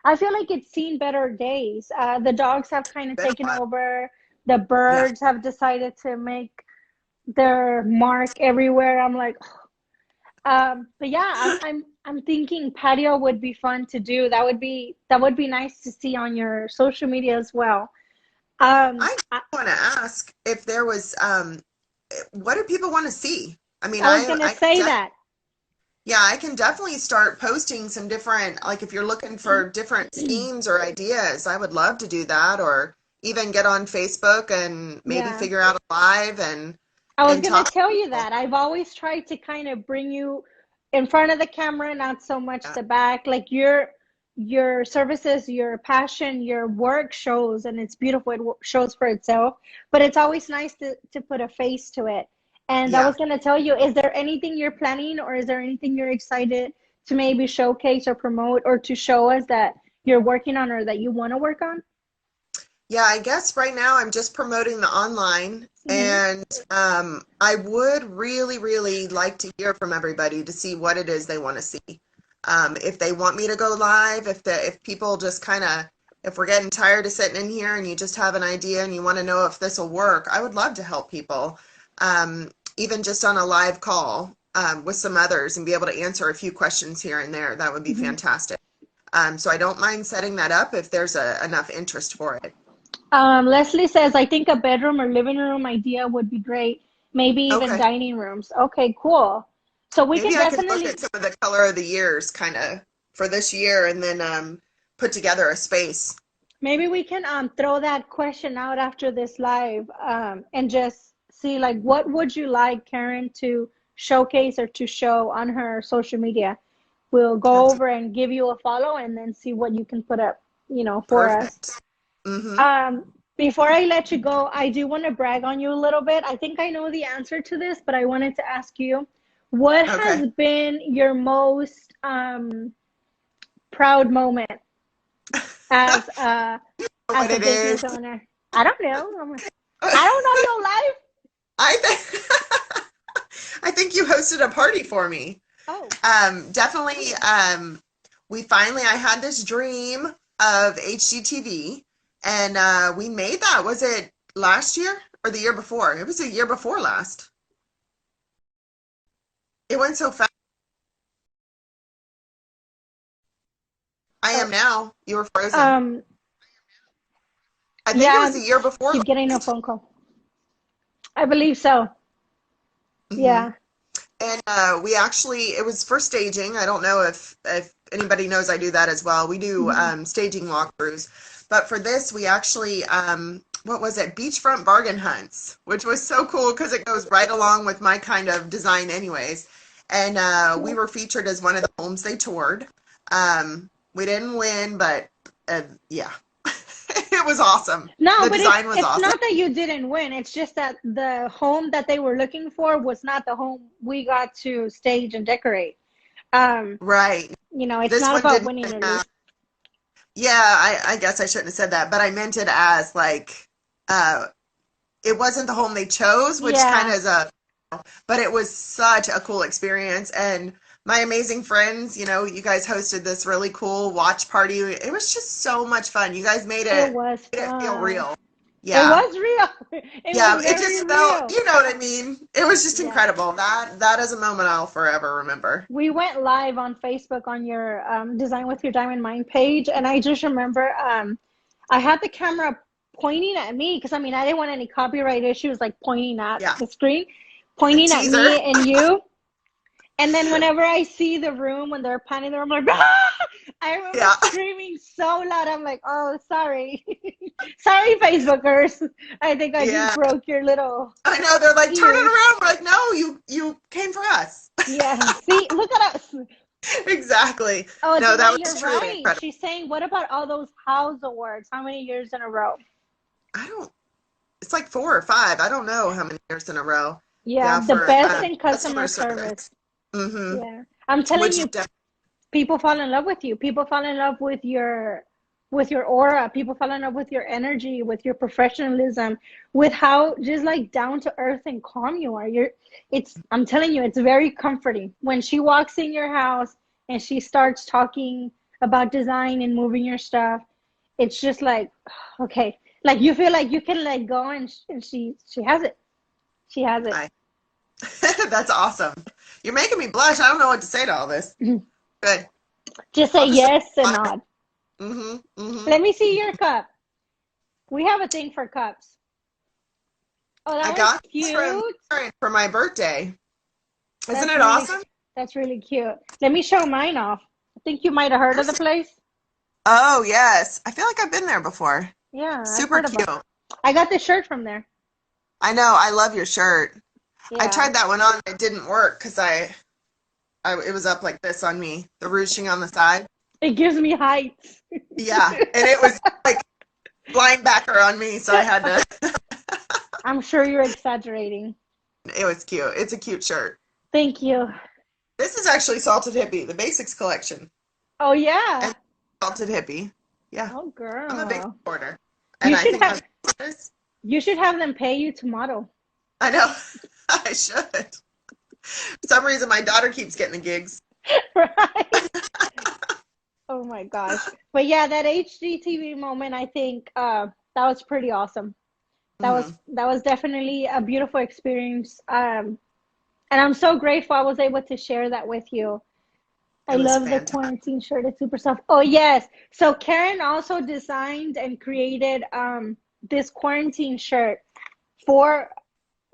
Speaker 3: I feel like it's seen better days. The dogs have kind of
Speaker 2: Been a
Speaker 3: taken
Speaker 2: while.
Speaker 3: over. The
Speaker 2: Yeah.
Speaker 3: birds have decided to make their mark everywhere. I'm like, but yeah, I'm thinking patio would be fun to do. That would be nice to see on your social media as well. Um,
Speaker 2: I
Speaker 3: I,
Speaker 2: want to ask if there was, what do people want to see? I mean,
Speaker 3: I was gonna say that.
Speaker 2: yeah, I can definitely start posting some different, like if you're looking for different schemes or ideas, I would love to do that, or even get on Facebook and maybe
Speaker 3: Yeah.
Speaker 2: figure out a live
Speaker 3: I was
Speaker 2: and
Speaker 3: gonna
Speaker 2: talk to
Speaker 3: tell you
Speaker 2: people.
Speaker 3: that. I've always tried to kind of bring you in front of the camera, not so much
Speaker 2: Yeah,
Speaker 3: the back. Like your services, your passion, your work shows, and it's beautiful. It shows for itself. But it's always nice to put a face to it. And I
Speaker 2: yeah.
Speaker 3: was gonna tell you, is there anything you're planning, or is there anything you're excited to maybe showcase or promote, or to show us that you're working on, or that you want to work on?
Speaker 2: Yeah, I guess right now I'm just promoting the online,
Speaker 3: Hmm.
Speaker 2: and I would really, really like to hear from everybody to see what it is they want to see. If they want me to go live, if people just kind of, if we're getting tired of sitting in here and you just have an idea and you want to know if this will work, I would love to help people, even just on a live call with some others and be able to answer a few questions here and there. That would be
Speaker 3: Hmm.
Speaker 2: fantastic. So I don't mind setting that up if there's enough interest for it.
Speaker 3: Leslie says, I think a bedroom or living room idea would be great. Maybe even
Speaker 2: Okay.
Speaker 3: dining rooms. Okay, cool. So we
Speaker 2: Maybe
Speaker 3: can
Speaker 2: I can look
Speaker 3: definitely,
Speaker 2: at some of the color of the years kind of for this year and then put together a space.
Speaker 3: maybe we can throw that question out after this live, and just see like what would you like Karen to showcase or to show on her social media. We'll go
Speaker 2: That's
Speaker 3: over and give you a follow and then see what you can put up, for us.
Speaker 2: perfect. Mm-hmm.
Speaker 3: Before I let you go, I do want to brag on you a little bit. I think I know the answer to this, but I wanted to ask you, what
Speaker 2: Okay.
Speaker 3: has been your most proud moment as a
Speaker 2: What it is.
Speaker 3: business owner? I don't know. I don't know your life.
Speaker 2: I think I think you hosted a party for me.
Speaker 3: Oh,
Speaker 2: Definitely. I had this dream of HGTV, and we made that. Was it last year or the year before? It was the year before last. It went so fast. I
Speaker 3: oh,
Speaker 2: am now. You were frozen.
Speaker 3: um,
Speaker 2: I think it was
Speaker 3: yeah.
Speaker 2: the year before
Speaker 3: Keep getting a
Speaker 2: last.
Speaker 3: phone call. I believe so.
Speaker 2: Hmm.
Speaker 3: Yeah.
Speaker 2: And we actually, it was for staging. I don't know if anybody knows I do that as well. We do
Speaker 3: Hmm.
Speaker 2: staging walkthroughs. But for this, we actually, what was it? Beachfront bargain hunts, which was so cool because it goes right along with my kind of design anyways. And we
Speaker 3: Cool.
Speaker 2: were featured as one of the homes they toured. We didn't win, but yeah, it was awesome.
Speaker 3: No,
Speaker 2: The
Speaker 3: but it's
Speaker 2: design was
Speaker 3: it's
Speaker 2: awesome.
Speaker 3: not that you didn't win. It's just that the home that they were looking for was not the home we got to stage and decorate. Um,
Speaker 2: Right.
Speaker 3: it's
Speaker 2: This
Speaker 3: not
Speaker 2: one
Speaker 3: about
Speaker 2: didn't
Speaker 3: winning
Speaker 2: even
Speaker 3: or
Speaker 2: have.
Speaker 3: losing.
Speaker 2: Yeah, I guess I shouldn't have said that, but I meant it as like uh it wasn't the home they chose, which kind
Speaker 3: Yeah,
Speaker 2: of is but it was such a cool experience. And my amazing friends, you guys hosted this really cool watch party. It was just so much fun. You guys
Speaker 3: it was
Speaker 2: made it feel
Speaker 3: fun.
Speaker 2: real.
Speaker 3: It
Speaker 2: Yeah.
Speaker 3: was real. It was
Speaker 2: Yeah, it
Speaker 3: very
Speaker 2: just felt,
Speaker 3: real.
Speaker 2: you know what I mean? It was just
Speaker 3: Yeah.
Speaker 2: incredible. That is a moment I'll forever remember.
Speaker 3: We went live on Facebook on your Design with Your Diamond Mind page, and I just remember I had the camera pointing at me because I didn't want any copyright issues like pointing at
Speaker 2: Yeah.
Speaker 3: the screen,
Speaker 2: A
Speaker 3: pointing at
Speaker 2: teaser.
Speaker 3: me and you. And then whenever I see the room when they're panning the room, I'm like, ah! I remember
Speaker 2: Yeah.
Speaker 3: screaming so loud. I'm like, oh, sorry. Sorry, Facebookers. I think I just
Speaker 2: Yeah.
Speaker 3: broke your little
Speaker 2: I know they're like, turn it
Speaker 3: ears.
Speaker 2: around. We're like, no, you came for us.
Speaker 3: Yeah. See, look at us.
Speaker 2: Exactly.
Speaker 3: Oh,
Speaker 2: No,
Speaker 3: Dina,
Speaker 2: that
Speaker 3: you're
Speaker 2: was truly
Speaker 3: right.
Speaker 2: incredible.
Speaker 3: She's saying, what about all those house awards? How many years in a row?
Speaker 2: I don't, it's like 4 or 5. I don't know how many years in a row.
Speaker 3: Yeah,
Speaker 2: Yeah,
Speaker 3: the
Speaker 2: for
Speaker 3: best in
Speaker 2: customer
Speaker 3: customer
Speaker 2: service.
Speaker 3: service.
Speaker 2: Mm-hmm.
Speaker 3: Yeah. I'm telling
Speaker 2: Which is
Speaker 3: you, people fall in love with you. People fall in love with your aura. People fall in love with your energy, with your professionalism, with how just like down to earth and calm you are. I'm telling you, it's very comforting. When she walks in your house and she starts talking about design and moving your stuff, it's just like, okay, like you feel like you can let go, and she has it. She has it.
Speaker 2: I that's awesome. You're making me blush. I don't know what to say to all this. Good.
Speaker 3: Just say
Speaker 2: I'll just
Speaker 3: yes and nod.
Speaker 2: mm-hmm. Mm-hmm.
Speaker 3: Let me see your cup. We have a thing for cups. Oh,
Speaker 2: I
Speaker 3: that was
Speaker 2: got this from
Speaker 3: cute.
Speaker 2: Karen for my birthday. Isn't
Speaker 3: That's
Speaker 2: it
Speaker 3: really
Speaker 2: awesome?
Speaker 3: that's really cute. Let me show mine off. I think you might have heard of the place.
Speaker 2: Oh, yes. I feel like I've been there before.
Speaker 3: Yeah, I've
Speaker 2: Super
Speaker 3: heard about
Speaker 2: cute.
Speaker 3: it. I got the shirt from there.
Speaker 2: I know. I love your shirt. I
Speaker 3: Yeah.
Speaker 2: tried that one on. It didn't work because it was up like this on me, the ruching on the side.
Speaker 3: It gives me heights.
Speaker 2: Yeah, and it was like linebacker on me, so I had to.
Speaker 3: I'm sure you're exaggerating.
Speaker 2: It was cute. It's a cute shirt.
Speaker 3: Thank you.
Speaker 2: This is actually Salted Hippie, the Basics collection,
Speaker 3: Oh yeah.
Speaker 2: and Salted Hippie. Yeah,
Speaker 3: Oh
Speaker 2: I'm a big
Speaker 3: girl.
Speaker 2: supporter, and
Speaker 3: You
Speaker 2: I
Speaker 3: should
Speaker 2: think my
Speaker 3: have
Speaker 2: business.
Speaker 3: you should have them pay you to model.
Speaker 2: I know I should. For some reason, my daughter keeps getting the gigs.
Speaker 3: Right? Oh my gosh. But yeah, that HGTV moment, I think that was pretty awesome.
Speaker 2: Hmm.
Speaker 3: That was definitely a beautiful experience. And I'm so grateful I was able to share that with you. I
Speaker 2: It was
Speaker 3: love the
Speaker 2: fantastic.
Speaker 3: quarantine shirt. It's super soft. Oh yes. So Karen also designed and created this quarantine shirt for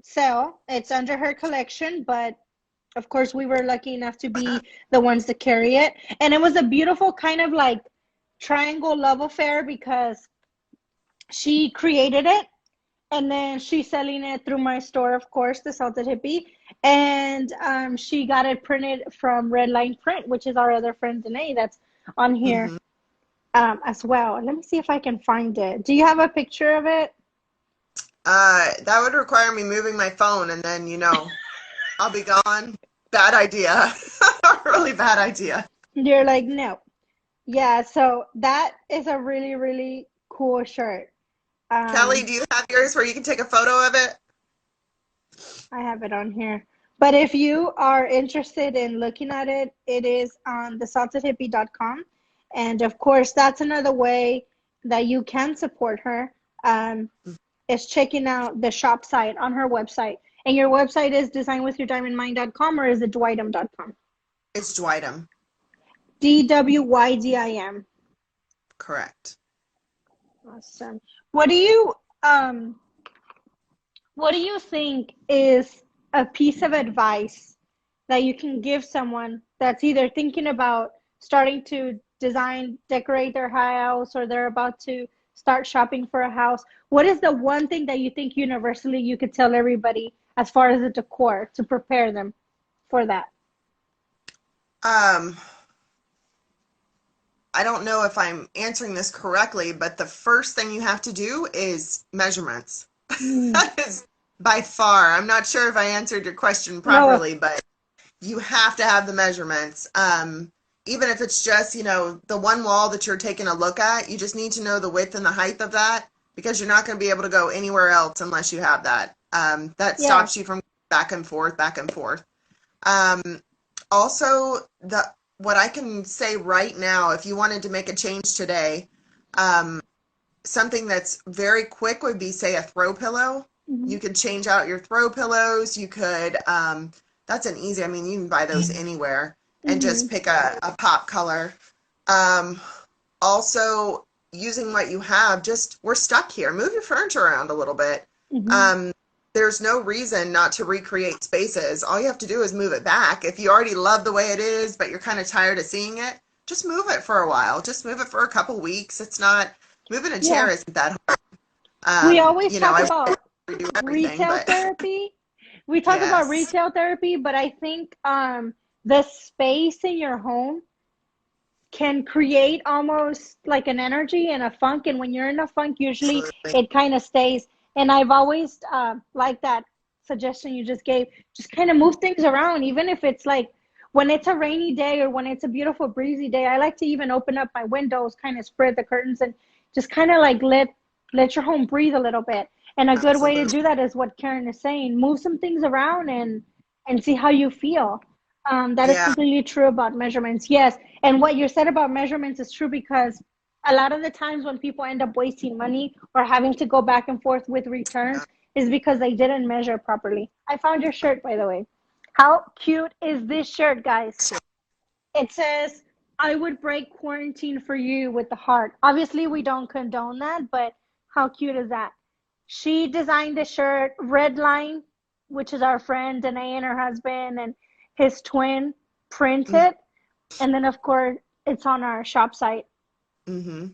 Speaker 3: sale. It's under her collection, but of course we were lucky enough to be the ones to carry it. And it was a beautiful kind of like triangle love affair because she created it and then she's selling it through my store, of course, the Salted Hippie. And she got it printed from Red Line Print, which is our other friend Danae that's on here
Speaker 2: Hmm.
Speaker 3: as well. Let me see if I can find it. Do you have a picture of it?
Speaker 2: That would require me moving my phone, and then I'll be gone. Bad idea. Really bad idea.
Speaker 3: You're like, no. Yeah, so that is a really, really cool shirt.
Speaker 2: Kelly,
Speaker 3: Um,
Speaker 2: do you have yours where you can take a photo of it?
Speaker 3: I have it on here. But if you are interested in looking at it, it is on thesaltedhippie.com. And of course, that's another way that you can support her, is checking out the shop site on her website. And your website is designwithyourdiamondmind.com or is it dwightam.com?
Speaker 2: It's Dwightam.
Speaker 3: DWYDIM.
Speaker 2: Correct.
Speaker 3: Awesome. What do you um what do you think is a piece of advice that you can give someone that's either thinking about starting to design, decorate their house, or they're about to start shopping for a house? What is the one thing that you think universally you could tell everybody as far as the decor to prepare them for that?
Speaker 2: Um, I don't know if I'm answering this correctly, but the first thing you have to do is measurements.
Speaker 3: Mm.
Speaker 2: That is by far. I'm not sure if I answered your question
Speaker 3: No.
Speaker 2: properly, but you have to have the measurements. Even if it's just, the one wall that you're taking a look at, you just need to know the width and the height of that because you're not going to be able to go anywhere else unless you have that. That
Speaker 3: Yeah.
Speaker 2: stops you from back and forth, back and forth. Also, what I can say right now, if you wanted to make a change today, something that's very quick would be, say, a throw pillow.
Speaker 3: Mm-hmm.
Speaker 2: You could change out your throw pillows. You could, that's an easy, you can buy those anywhere and
Speaker 3: Mm-hmm.
Speaker 2: just pick a pop color. Also, using what you have, we're stuck here. Move your furniture around a little bit.
Speaker 3: Mm-hmm.
Speaker 2: There's no reason not to recreate spaces. All you have to do is move it back. If you already love the way it is, but you're kind of tired of seeing it, just move it for a while. Just move it for a couple weeks. Moving a
Speaker 3: Yeah.
Speaker 2: chair isn't that hard.
Speaker 3: We always talk
Speaker 2: I
Speaker 3: about
Speaker 2: would do everything,
Speaker 3: retail
Speaker 2: but
Speaker 3: therapy. We talk about
Speaker 2: yes.
Speaker 3: retail therapy, but I think the space in your home can create almost like an energy and a funk. And when you're in a funk, usually
Speaker 2: Absolutely.
Speaker 3: it kind of stays. And I've always liked that suggestion you just gave. Just kind of move things around, even if it's like when it's a rainy day or when it's a beautiful breezy day. I like to even open up my windows, kind of spread the curtains, and just kind of like let your home breathe a little bit. And a good way to
Speaker 2: Absolutely.
Speaker 3: do that is what Karen is saying. Move some things around and see how you feel. That is
Speaker 2: Yeah.
Speaker 3: completely true about measurements. Yes. And what you said about measurements is true, because a lot of the times when people end up wasting money or having to go back and forth with returns is because they didn't measure properly. I found your shirt, by the way. How cute is this shirt, guys? It says, I would break quarantine for you with the heart. Obviously, we don't condone that, but how cute is that? She designed the shirt, Redline, which is our friend Danae and her husband and his twin, printed. And then, of course, it's on our shop site.
Speaker 2: Mm-hmm.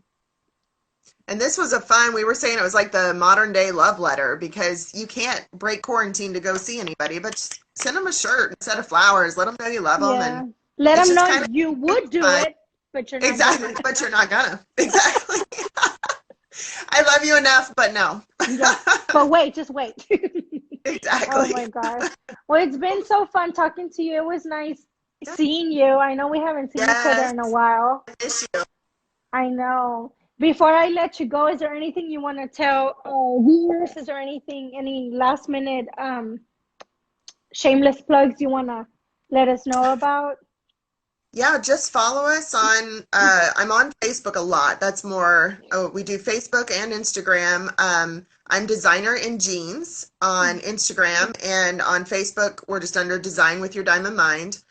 Speaker 2: And this was a fun, we were saying it was like the modern day love letter because you can't break quarantine to go see anybody, but just send them a shirt instead of flowers. Let them know you love them.
Speaker 3: Yeah.
Speaker 2: And
Speaker 3: Let
Speaker 2: it's
Speaker 3: them
Speaker 2: just
Speaker 3: know
Speaker 2: kind
Speaker 3: you
Speaker 2: of
Speaker 3: would do
Speaker 2: fun.
Speaker 3: it, but you're not
Speaker 2: Exactly.
Speaker 3: gonna.
Speaker 2: But you're not gonna. Exactly. I love you enough, but no.
Speaker 3: Yeah. But wait, just wait. Oh
Speaker 2: Exactly.
Speaker 3: my gosh. Well, it's been so fun talking to you. It was nice
Speaker 2: Yeah.
Speaker 3: seeing you. I know we haven't seen each other
Speaker 2: Yes.
Speaker 3: in a while.
Speaker 2: I miss you.
Speaker 3: I know. Before I let you go, is there anything you want to tell viewers? Is there anything, any last minute shameless plugs you want to let us know about?
Speaker 2: Yeah, just follow us on I'm on Facebook a lot. That's more, oh, we do Facebook and Instagram. I'm designer in jeans on Instagram, and on Facebook we're just under Design with Your Diamond Mind.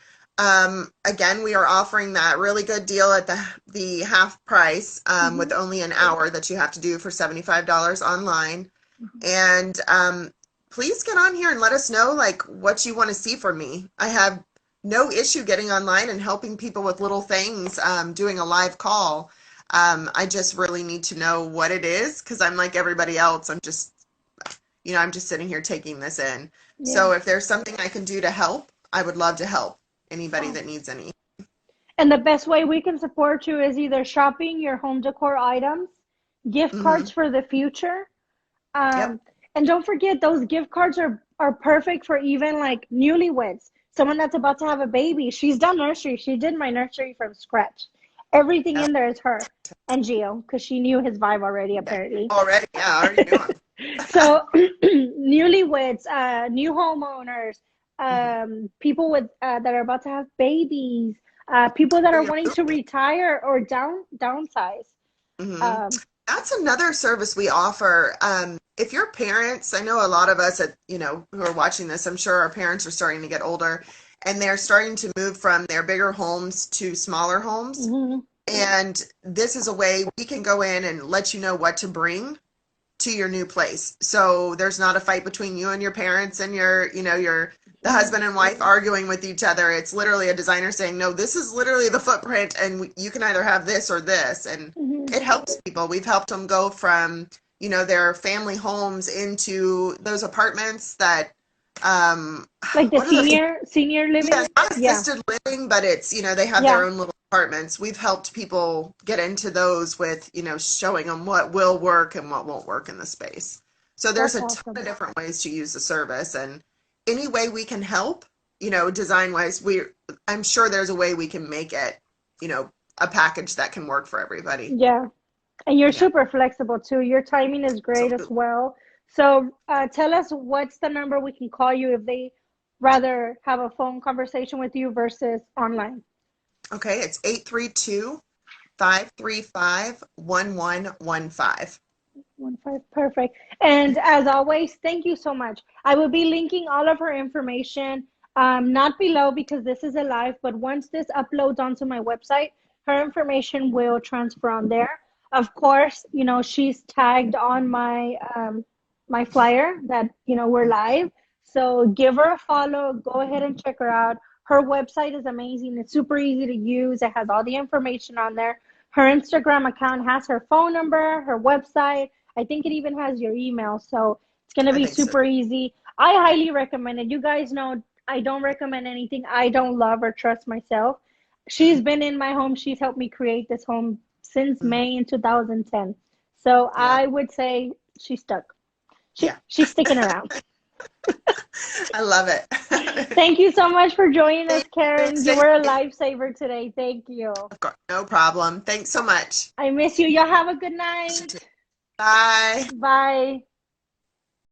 Speaker 2: Again, we are offering that really good deal at the half price with
Speaker 3: Hmm.
Speaker 2: only an hour that you have to do for $75 online. And please get on here and let us know like what you want to see from me. I have no issue getting online and helping people with little things, doing a live call. I just really need to know what it is because I'm like everybody else. I'm just sitting here taking this in.
Speaker 3: Yeah.
Speaker 2: So if there's something I can do to help, I would love to help anybody
Speaker 3: Oh.
Speaker 2: that needs any.
Speaker 3: And the best way we can support you is either shopping your home decor items, gift
Speaker 2: Hmm.
Speaker 3: cards for the future.
Speaker 2: Yep.
Speaker 3: Um, and don't forget, those gift cards are perfect for even like newlyweds. Someone that's about to have a baby. She's done nursery. She did my nursery from scratch. Everything
Speaker 2: Yes.
Speaker 3: in there is her and Gio because she knew his vibe already,
Speaker 2: Yes.
Speaker 3: apparently.
Speaker 2: Already. Yeah, I already knew him.
Speaker 3: So, newlyweds, new homeowners,
Speaker 2: Mhm.
Speaker 3: people with that are about to have babies, people that
Speaker 2: Or
Speaker 3: are
Speaker 2: you're
Speaker 3: wanting to
Speaker 2: moving.
Speaker 3: retire or downsize.
Speaker 2: Hmm.
Speaker 3: Um,
Speaker 2: That's another service we offer. If your parents, I know a lot of us who are watching this, I'm sure our parents are starting to get older and they're starting to move from their bigger homes to smaller homes.
Speaker 3: mhm.
Speaker 2: And this is a way we can go in and let you know what to bring to your new place. So there's not a fight between you and your parents and the
Speaker 3: Yeah.
Speaker 2: husband and wife arguing with each other. It's literally a designer saying, no, this is literally the footprint and you can either have this or this. And
Speaker 3: Mhm.
Speaker 2: it helps people. We've helped them go from, their family homes into those apartments that, um,
Speaker 3: Like the
Speaker 2: what are the,
Speaker 3: senior
Speaker 2: yeah,
Speaker 3: living.
Speaker 2: not
Speaker 3: Yeah.
Speaker 2: assisted living, but it's, they have their
Speaker 3: Yeah.
Speaker 2: own little apartments. We've helped people get into those with, showing them what will work and what won't work in the space. So there's
Speaker 3: That's
Speaker 2: a ton of
Speaker 3: awesome.
Speaker 2: different ways to use the service, and any way we can help, design wise, I'm sure there's a way we can make it, a package that can work for everybody.
Speaker 3: Yeah. And you're
Speaker 2: Yeah,
Speaker 3: super flexible too. Your timing is great as
Speaker 2: absolutely.
Speaker 3: well. So tell us what's the number we can call you if they rather have a phone conversation with you versus online.
Speaker 2: Okay, it's 832-535-1115.
Speaker 3: 1 5, perfect. And as always, thank you so much. I will be linking all of her information, not below because this is a live, but once this uploads onto my website, her information will transfer on there. Of course, she's tagged on my flyer that we're live. So give her a follow. Go ahead and check her out. Her website is amazing. It's super easy to use. It has all the information on there. Her Instagram account has her phone number, her website. I think it even has your email. So it's going to
Speaker 2: I
Speaker 3: be
Speaker 2: think so.
Speaker 3: super easy. I highly recommend it. You guys know I don't recommend anything I don't love or trust myself. She's been in my home. She's helped me create this home since
Speaker 2: Mhm.
Speaker 3: May in 2010. So
Speaker 2: Yeah.
Speaker 3: I would say she's stuck.
Speaker 2: Yeah.
Speaker 3: She's sticking around.
Speaker 2: I love it.
Speaker 3: Thank you so much for joining us,
Speaker 2: Thank
Speaker 3: Karen. You
Speaker 2: you.
Speaker 3: were a lifesaver today. Thank you.
Speaker 2: No problem. Thanks so much.
Speaker 3: I miss you. Y'all have a good night.
Speaker 2: Bye.
Speaker 3: Bye.